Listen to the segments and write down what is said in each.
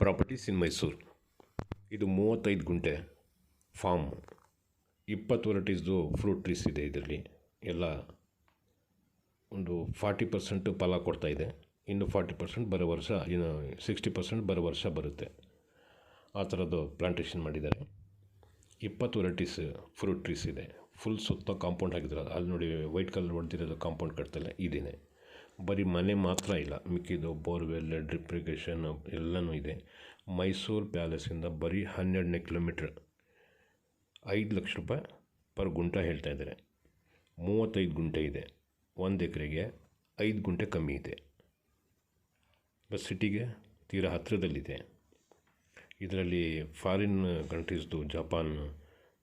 Properties ಇನ್ ಮೈಸೂರು. ಇದು 35 ಗುಂಟೆ form, 20 ವೆರೈಟೀಸ್ದು fruit trees ಇದೆ. ಇದರಲ್ಲಿ ಎಲ್ಲ ಒಂದು 40% ಫಲ ಕೊಡ್ತಾಯಿದೆ. ಇನ್ನು 40% ಬರೋ ವರ್ಷ, ಇನ್ನು 60% ಬರೋ ವರ್ಷ ಬರುತ್ತೆ. ಆ ಥರದ್ದು ಪ್ಲಾಂಟೇಷನ್ ಮಾಡಿದ್ದಾರೆ. 20 ವೆರೈಟೀಸ್ ಫ್ರೂಟ್ ಟ್ರೀಸ್ ಇದೆ. ಫುಲ್ ಸುತ್ತ ಕಾಂಪೌಂಡ್ ಹಾಕಿದ್ದಾರೆ. ಅಲ್ಲಿ ನೋಡಿ ವೈಟ್ ಕಲರ್ ಹೊಡೆದಿರೋದು ಕಾಂಪೌಂಡ್ ಕಟ್ತಲ್ಲ ಇದೇನೆ. ಬರೀ ಮನೆ ಮಾತ್ರ ಇಲ್ಲ, ಮಿಕ್ಕಿದ್ದು ಬೋರ್ವೆಲ್, ಡ್ರಿಪ್ ಇರಿಗೇಷನ್ ಎಲ್ಲನೂ ಇದೆ. ಮೈಸೂರು ಪ್ಯಾಲೇಸಿಂದ ಬರೀ 12ನೇ ಕಿಲೋಮೀಟ್ರ್. 5 ಲಕ್ಷ ರೂಪಾಯಿ ಪರ್ ಗುಂಟ ಹೇಳ್ತಾ ಇದ್ದಾರೆ. 35 ಗುಂಟೆ ಇದೆ. 1 ಎಕರೆಗೆ 5 ಗುಂಟೆ ಕಮ್ಮಿ ಇದೆ. ಬಸ್ ಸಿಟಿಗೆ ತೀರಾ ಹತ್ತಿರದಲ್ಲಿದೆ. ಇದರಲ್ಲಿ ಫಾರಿನ್ ಕಂಟ್ರೀಸ್ದು, ಜಪಾನ್,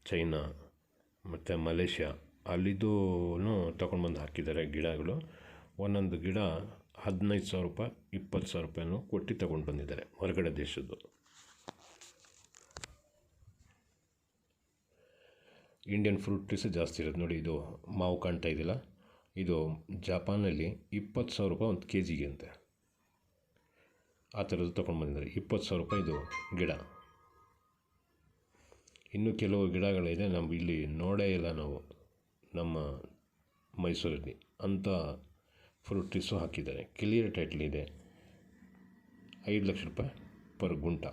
ಚೈನಾ ಮತ್ತು ಮಲೇಷ್ಯಾ ಅಲ್ಲಿದ್ದೂ ತೊಗೊಂಡ್ಬಂದು ಹಾಕಿದ್ದಾರೆ ಗಿಡಗಳು. ಒಂದೊಂದು ಗಿಡ 15,000 ರೂಪಾಯಿ, 20,000 ರೂಪಾಯಿನೂ ಕೊಟ್ಟು ತೊಗೊಂಡು ಬಂದಿದ್ದಾರೆ ಹೊರಗಡೆ ದೇಶದ್ದು. ಇಂಡಿಯನ್ ಫ್ರೂಟ್ ಟ್ರೀಸ್ ಜಾಸ್ತಿ ಇರೋದು ನೋಡಿ. ಇದು ಮಾವು ಕಾಣ್ತಾ ಇದೆಯಲ್ಲ, ಇದು ಜಪಾನಲ್ಲಿ 20,000 ರೂಪಾಯಿ ಒಂದು KGಗೆ ಅಂತೆ. ಆ ಥರದ್ದು ತೊಗೊಂಡು ಬಂದಿದ್ದಾರೆ. 20,000 ರೂಪಾಯಿ ಇದು ಗಿಡ. ಇನ್ನೂ ಕೆಲವು ಗಿಡಗಳಿದೆ, ನಾವು ಇಲ್ಲಿ ನೋಡೇ ಇಲ್ಲ ನಾವು ನಮ್ಮ ಮೈಸೂರಲ್ಲಿ. ಅಂಥ ಫ್ರೂಟ್ ಟ್ರೀಸು ಹಾಕಿದ್ದಾರೆ. ಕ್ಲಿಯರ್ ಟೈಟ್ಲ್ ಇದೆ. 5 ಲಕ್ಷ ರೂಪಾಯಿ ಪರ್ ಗುಂಟ.